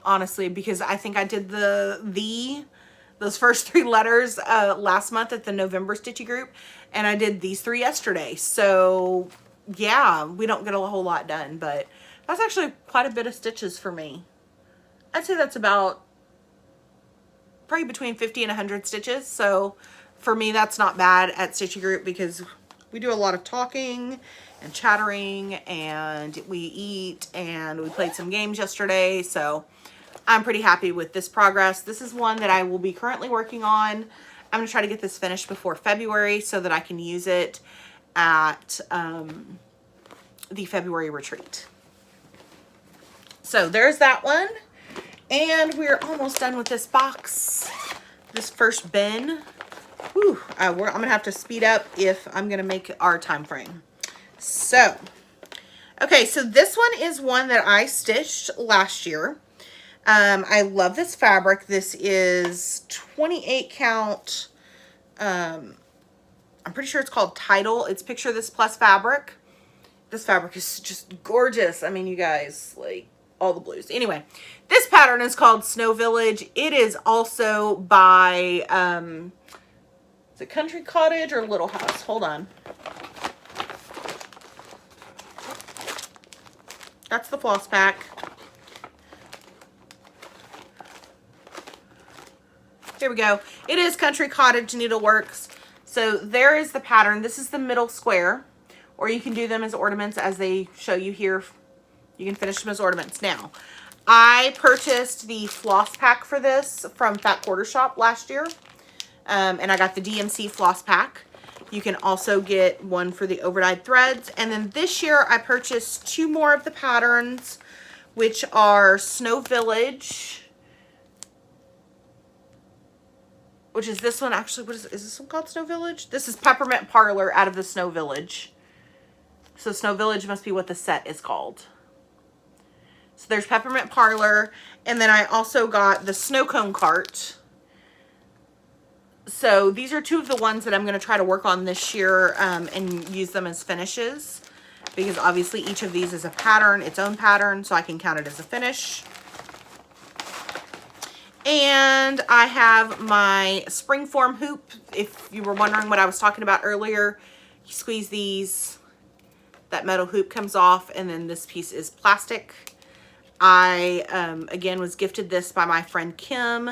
honestly, because I think I did those first 3 letters last month at the November Stitchy group, and I did these 3 yesterday. So yeah, we don't get a whole lot done, but that's actually quite a bit of stitches for me. I'd say that's about probably between 50 and 100 stitches. So for me, that's not bad at Stitchy group because we do a lot of talking and chattering, and we eat, and we played some games yesterday. So I'm pretty happy with this progress. This is one that I will be currently working on. I'm going to try to get this finished before February so that I can use it at the February retreat. So there's that one. And we're almost done with this box, this first bin. Whew, I'm going to have to speed up if I'm going to make our time frame. So, okay, so this one is one that I stitched last year. I love this fabric. This is 28 count. I'm pretty sure it's called Tidal. It's Picture This Plus fabric. This fabric is just gorgeous. I mean, you guys, like, all the blues. Anyway, this pattern is called Snow Village. It is also by, is it Country Cottage or Little House? Hold on. That's the floss pack. Here we go. It is Country Cottage Needleworks. So there is the pattern. This is the middle square, or you can do them as ornaments as they show you here. You can finish them as ornaments. Now, I purchased the floss pack for this from Fat Quarter Shop last year, and I got the DMC floss pack. You can also get one for the overdyed threads. And then this year I purchased 2 more of the patterns, which are Snow Village, which is this one. Actually, what is this one called? Snow Village? This is Peppermint Parlor out of the Snow Village. So Snow Village must be what the set is called. So there's Peppermint Parlor, and then I also got the Snow Cone Cart. So these are 2 of the ones that I'm going to try to work on this year and use them as finishes, because obviously each of these is a pattern, its own pattern, so I can count it as a finish. And I have my springform hoop. If you were wondering what I was talking about earlier, you squeeze these, that metal hoop comes off, and then this piece is plastic. I, again, was gifted this by my friend Kim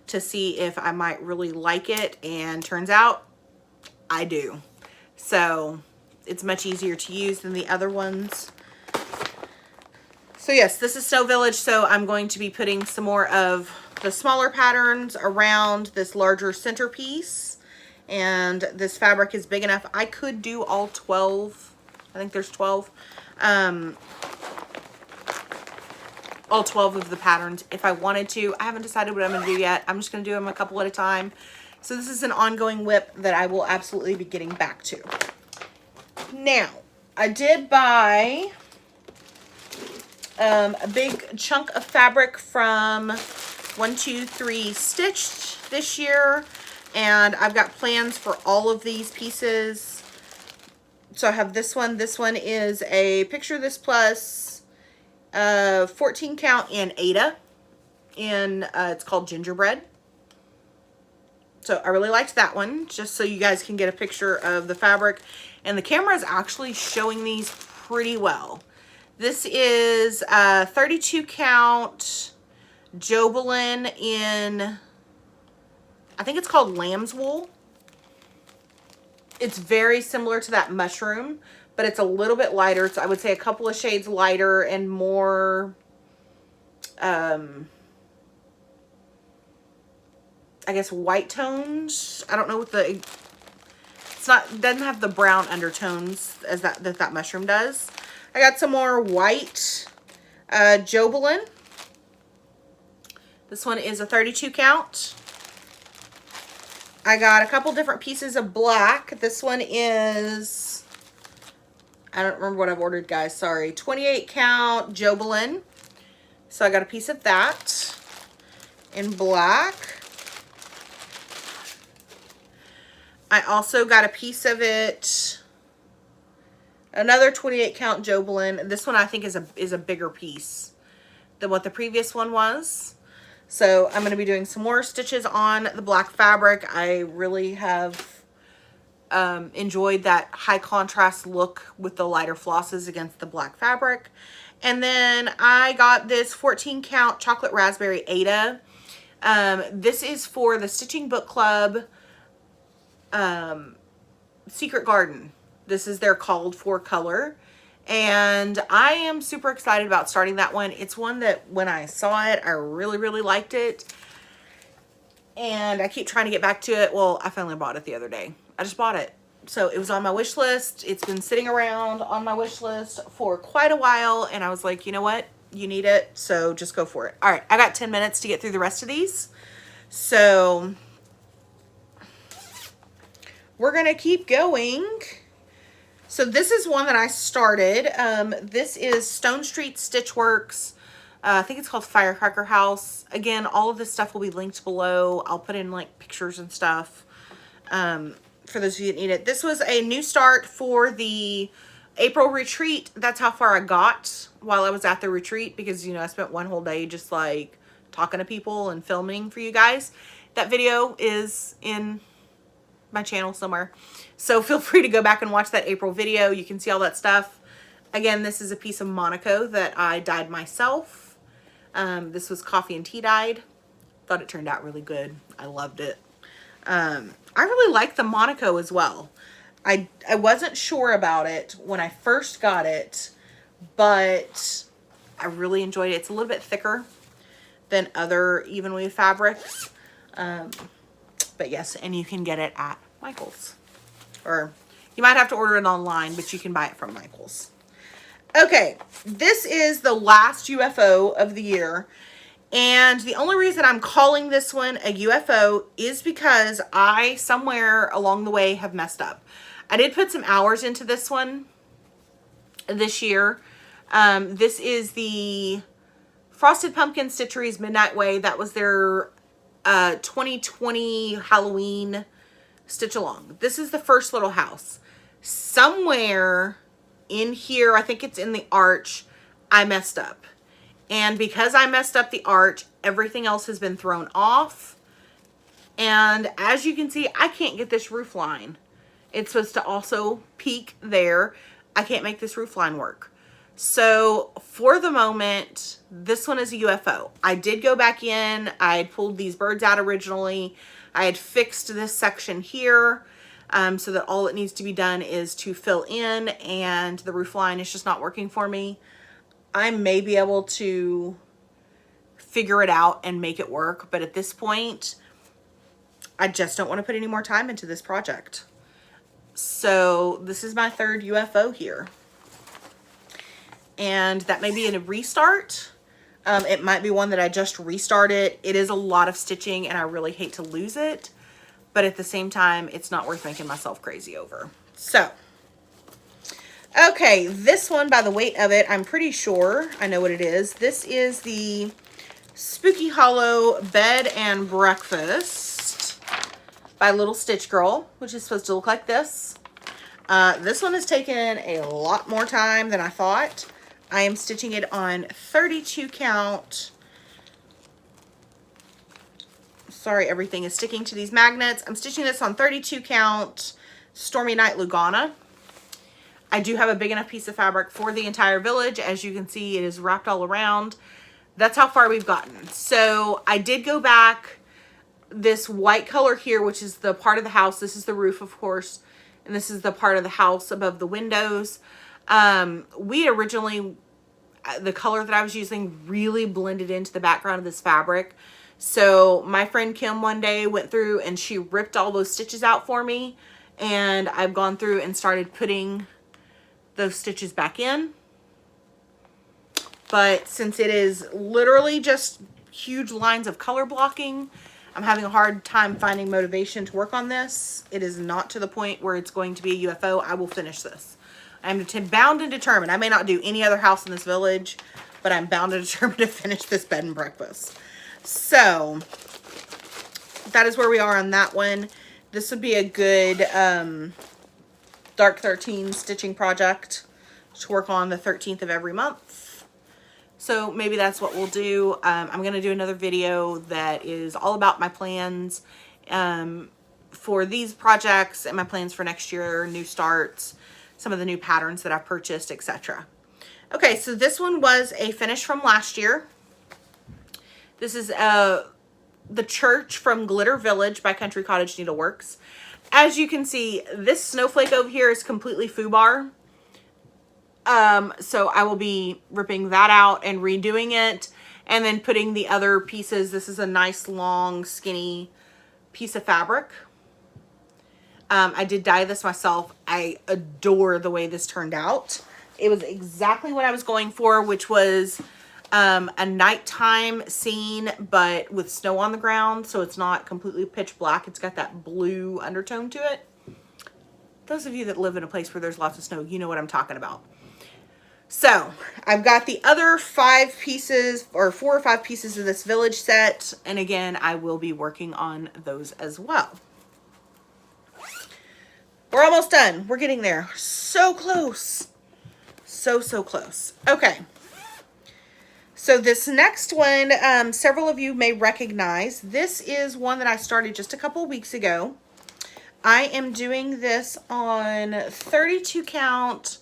to see if I might really like it, and turns out I do. So it's much easier to use than the other ones. So yes, this is Snow Village, so I'm going to be putting some more of the smaller patterns around this larger centerpiece, and this fabric is big enough. I could do all 12. I think there's 12. All 12 of the patterns if I wanted to. I haven't decided what I'm going to do yet. I'm just going to do them a couple at a time. So this is an ongoing WIP that I will absolutely be getting back to. Now, I did buy a big chunk of fabric from 123 Stitched this year, and I've got plans for all of these pieces. So I have this one. This one is a Picture This Plus 14 count in Ada, and it's called Gingerbread. So I really liked that one, just so you guys can get a picture of the fabric, and the camera is actually showing these pretty well. This is 32 count Jobelin in, I think it's called Lamb's Wool. It's very similar to that mushroom, but it's a little bit lighter. So I would say a couple of shades lighter and more, I guess, white tones. I don't know what the, it's not, it doesn't have the brown undertones as that mushroom does. I got some more white Jobelin. This one is a 32 count. I got a couple different pieces of black. This one is, I don't remember what I've ordered, guys, sorry. 28 count Jobelin. So I got a piece of that in black. I also got a piece of it, another 28 count Jobelan. This one I think is a bigger piece than what the previous one was. So I'm going to be doing some more stitches on the black fabric. I really have enjoyed that high contrast look with the lighter flosses against the black fabric. And then I got this 14 count chocolate raspberry Ada. This is for the Stitching Book Club Secret Garden. This is their called for color. And I am super excited about starting that one. It's one that when I saw it, I really, really liked it. And I keep trying to get back to it. Well, I finally bought it the other day. I just bought it. So it was on my wish list. It's been sitting around on my wish list for quite a while. And I was like, you know what? You need it. So just go for it. All right. I got 10 minutes to get through the rest of these. So we're going to keep going. So this is one that I started. This is Stone Street Stitchworks. I think it's called Firecracker House. Again, all of this stuff will be linked below. I'll put in like pictures and stuff for those of you that need it. This was a new start for the April retreat. That's how far I got while I was at the retreat because, you know, I spent one whole day just like talking to people and filming for you guys. That video is in my channel somewhere. So feel free to go back and watch that April video. You can see all that stuff. Again, this is a piece of Monaco that I dyed myself. This was coffee and tea dyed. Thought it turned out really good. I loved it. I really like the Monaco as well. I wasn't sure about it when I first got it, but I really enjoyed it. It's a little bit thicker than other even weave fabrics. But yes, and you can get it at Michael's. Or you might have to order it online, but you can buy it from Michael's. Okay, this is the last UFO of the year. And the only reason I'm calling this one a UFO is because I, somewhere along the way, have messed up. I did put some hours into this one this year. This is the Frosted Pumpkin Stitchery's Midnight Way. That was their 2020 Halloween stitch along. This is the first little house. Somewhere in here, I think it's in the arch, I messed up. And because I messed up the arch, everything else has been thrown off. And as you can see, I can't get this roof line. It's supposed to also peak there. I can't make this roof line work. So for the moment, this one is a UFO. I did go back in. I had pulled these birds out originally. I had fixed this section here so that all that needs to be done is to fill in, and the roof line is just not working for me. I may be able to figure it out and make it work, but at this point, I just don't want to put any more time into this project. So this is my third UFO here. And that may be in a restart. It might be one that I just restarted. It is a lot of stitching and I really hate to lose it. But at the same time, it's not worth making myself crazy over. So, okay, this one, by the weight of it, I'm pretty sure I know what it is. This is the Spooky Hollow Bed and Breakfast by Little Stitch Girl, which is supposed to look like this. This one has taken a lot more time than I thought. I am stitching it on 32 count. Sorry, everything is sticking to these magnets. I'm stitching this on 32 count Stormy Night Lugana. I do have a big enough piece of fabric for the entire village. As you can see, it is wrapped all around. That's how far we've gotten. So I did go back. This white color here, which is the part of the house. This is the roof, of course. And this is the part of the house above the windows. We originally, the color that I was using really blended into the background of this fabric. So my friend Kim one day went through and she ripped all those stitches out for me. And I've gone through and started putting those stitches back in. But since it is literally just huge lines of color blocking, I'm having a hard time finding motivation to work on this. It is not to the point where it's going to be a UFO. I will finish this. I'm bound and determined. I may not do any other house in this village, but I'm bound and determined to finish this bed and breakfast. So that is where we are on that one. this would be a good Dark 13 stitching project to work on the 13th of every month. So maybe that's what we'll do. I'm going to do another video that is all about my plans for these projects and my plans for next year, new starts, some of the new patterns that I've purchased, etc. Okay, so this one was a finish from last year. This is The Church from Glitter Village by Country Cottage Needleworks. As you can see, this snowflake over here is completely foobar. So I will be ripping that out and redoing it and then putting the other pieces. This is a nice long skinny piece of fabric. I did dye this myself. I adore the way this turned out. It was exactly what I was going for, which was a nighttime scene, but with snow on the ground, so it's not completely pitch black. It's got that blue undertone to it. Those of you that live in a place where there's lots of snow, you know what I'm talking about. So I've got the other 5 pieces, or 4 or 5 pieces of this village set, and again, I will be working on those as well. We're almost done. We're getting there. So close. So close. Okay. So this next one, several of you may recognize. This is one that I started just a couple of weeks ago. I am doing this on 32 count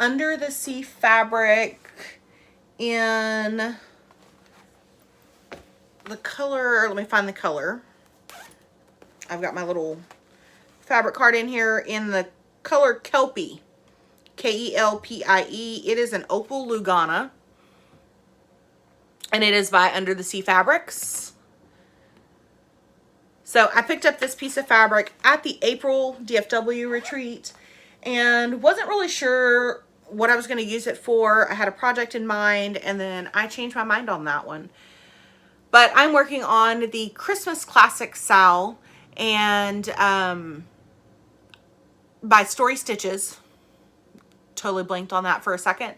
under the sea fabric in the color. Let me find the color. I've got my little fabric card in here in the color Kelpie. Kelpie. It is an opal Lugana. And it is by Under the Sea Fabrics. So I picked up this piece of fabric at the April DFW retreat and wasn't really sure what I was going to use it for. I had a project in mind and then I changed my mind on that one. But I'm working on the Christmas Classic Sal and by Story Stitches. Totally blanked on that for a second.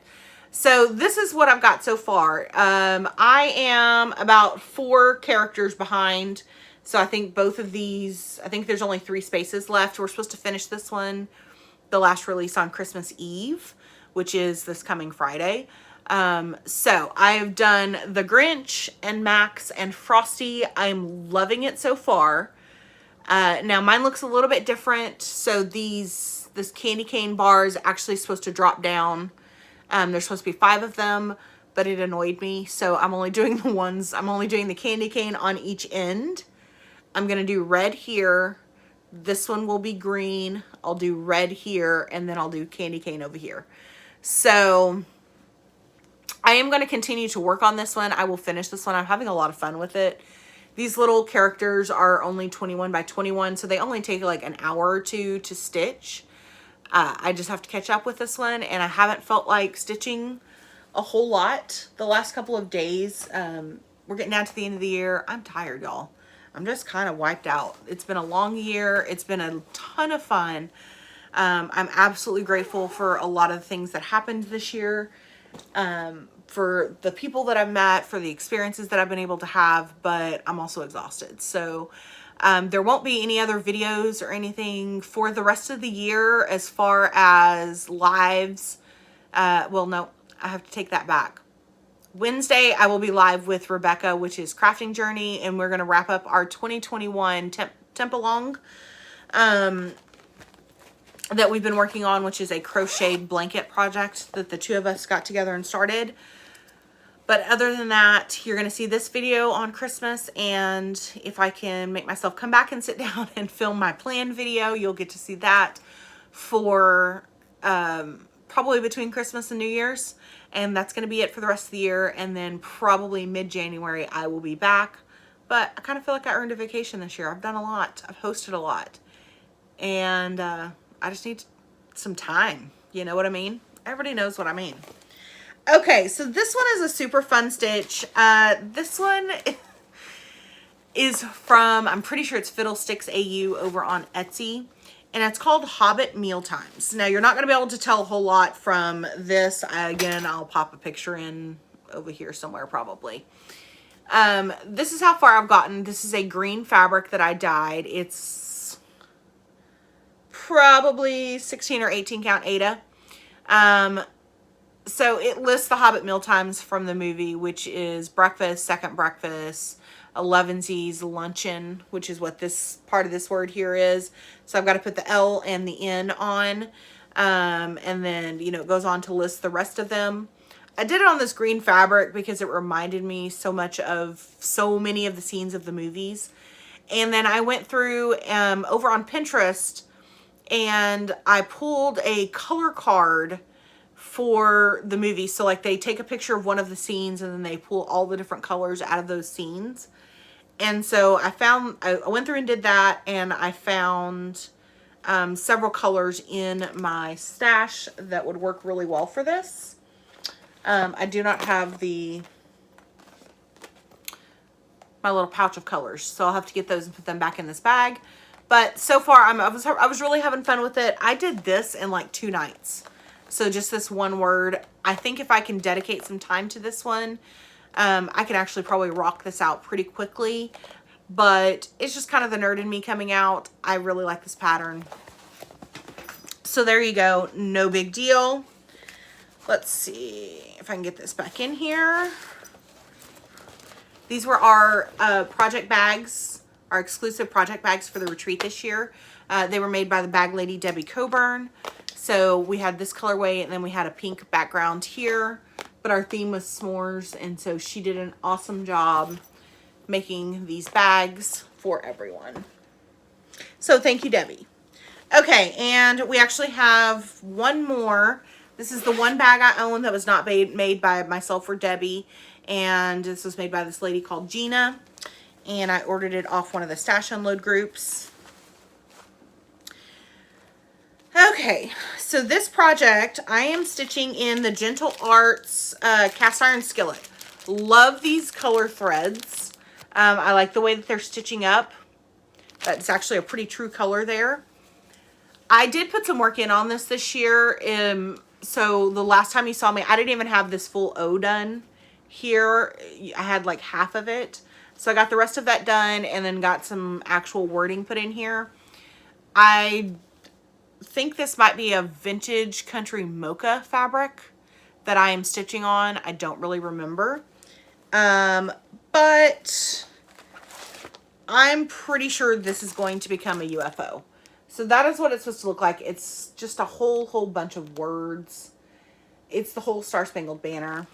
So this is what I've got so far. I am about 4 characters behind. So I think both of these, I think there's only 3 spaces left. We're supposed to finish this one, the last release on Christmas Eve, which is this coming Friday. So I've done the Grinch and Max and Frosty. I'm loving it so far. Now mine looks a little bit different. So this candy cane bar is actually supposed to drop down. There's supposed to be 5 of them, but it annoyed me. So I'm only doing the candy cane on each end. I'm going to do red here. This one will be green. I'll do red here, and then I'll do candy cane over here. So I am going to continue to work on this one. I will finish this one. I'm having a lot of fun with it. These little characters are only 21 by 21, so they only take like an hour or 2 to stitch. I just have to catch up with this one, and I haven't felt like stitching a whole lot the last couple of days. We're getting down to the end of the year. I'm tired, y'all. I'm just kind of wiped out. It's been a long year. It's been a ton of fun. I'm absolutely grateful for a lot of the things that happened this year, for the people that I've met, for the experiences that I've been able to have, but I'm also exhausted. So there won't be any other videos or anything for the rest of the year as far as lives. Well, no, I have to take that back. Wednesday, I will be live with Rebecca, which is Crafting Journey, and we're going to wrap up our 2021 temp-along that we've been working on, which is a crocheted blanket project that the 2 of us got together and started. But other than that, you're going to see this video on Christmas, and if I can make myself come back and sit down and film my plan video, you'll get to see that for probably between Christmas and New Year's. And that's going to be it for the rest of the year. And then probably mid-January, I will be back. But I kind of feel like I earned a vacation this year. I've done a lot. I've hosted a lot. And I just need some time. You know what I mean? Everybody knows what I mean. Okay, so this one is a super fun stitch. This one is from, I'm pretty sure it's Fiddlesticks AU over on Etsy. And it's called Hobbit Mealtimes. Now, you're not going to be able to tell a whole lot from this. Again, I'll pop a picture in over here somewhere probably. This is how far I've gotten. This is a green fabric that I dyed. It's probably 16 or 18 count Ada. So it lists the Hobbit meal times from the movie, which is breakfast, second breakfast, 11sies, luncheon, which is what this part of this word here is. So I've got to put the L and the N on. And then, you know, it goes on to list the rest of them. I did it on this green fabric because it reminded me so much of so many of the scenes of the movies. And then I went through over on Pinterest and I pulled a color card for the movie. So like they take a picture of one of the scenes and then they pull all the different colors out of those scenes. And so I went through and did that, and I found several colors in my stash that would work really well for this. I do not have my little pouch of colors, so I'll have to get those and put them back in this bag. But so far, I was really having fun with it. I did this in like 2 nights. So just this one word. I think if I can dedicate some time to this one, I can actually probably rock this out pretty quickly. But it's just kind of the nerd in me coming out. I really like this pattern. So there you go. No big deal. Let's see if I can get this back in here. These were our project bags, our exclusive project bags for the retreat this year. They were made by the bag lady, Debbie Coburn. So we had this colorway, and then we had a pink background here, but our theme was s'mores. And so she did an awesome job making these bags for everyone. So thank you, Debbie. Okay, and we actually have one more. This is the one bag I own that was not made by myself or Debbie. And this was made by this lady called Gina. And I ordered it off one of the Stash Unload groups. Okay, so this project, I am stitching in the Gentle Arts cast iron skillet. Love these color threads. I like the way that they're stitching up. That's actually a pretty true color there. I did put some work in on this year. So the last time you saw me, I didn't even have this full O done here. I had like half of it. So I got the rest of that done and then got some actual wording put in here. I think this might be a vintage country mocha fabric that I am stitching on. I don't really remember. But I'm pretty sure this is going to become a UFO. So that is what it's supposed to look like. It's just a whole bunch of words. It's the whole Star Spangled Banner.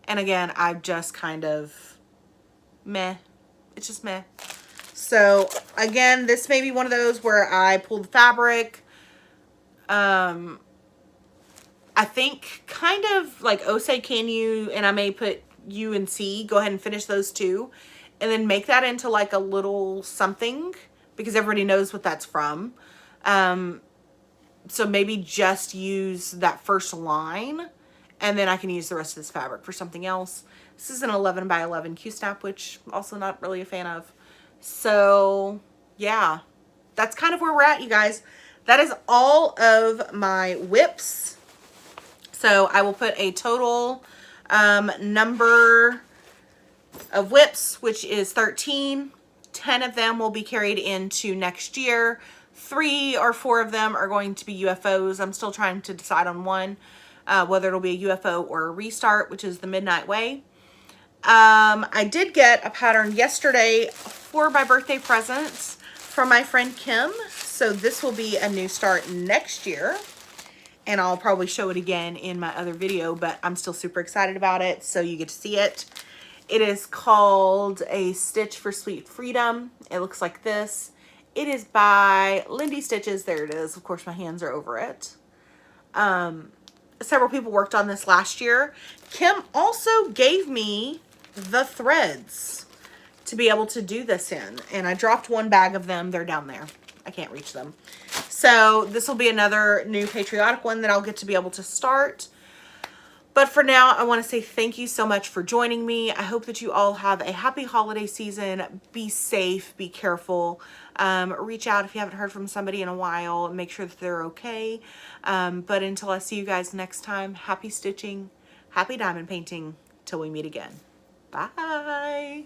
And again, I've just kind of meh. It's just meh. So again, this may be one of those where I pull the fabric. I think kind of like O say can you, and I may put U and C. Go ahead and finish those two. And then make that into like a little something, because everybody knows what that's from. So maybe just use that first line, and then I can use the rest of this fabric for something else. This is an 11 by 11 Q-snap, which I'm also not really a fan of. So yeah, that's kind of where we're at, you guys. That is all of my WIPs. So I will put a total number of WIPs, which is 13. 10 of them will be carried into next year. 3 or 4 of them are going to be UFOs. I'm still trying to decide on one, whether it'll be a UFO or a restart, which is the Midnight Way. I did get a pattern yesterday for my birthday presents from my friend Kim. So this will be a new start next year. And I'll probably show it again in my other video, but I'm still super excited about it. So you get to see it. It is called A Stitch for Sweet Freedom. It looks like this. It is by Lindy Stitches. There it is. Of course, my hands are over it. Several people worked on this last year. Kim also gave me the threads to be able to do this in. And I dropped one bag of them. They're down there. I can't reach them. So this will be another new patriotic one that I'll get to be able to start. But for now, I want to say thank you so much for joining me. I hope that you all have a happy holiday season. Be safe, be careful. Reach out if you haven't heard from somebody in a while and make sure that they're okay. But until I see you guys next time, happy stitching, happy diamond painting, till we meet again. Bye.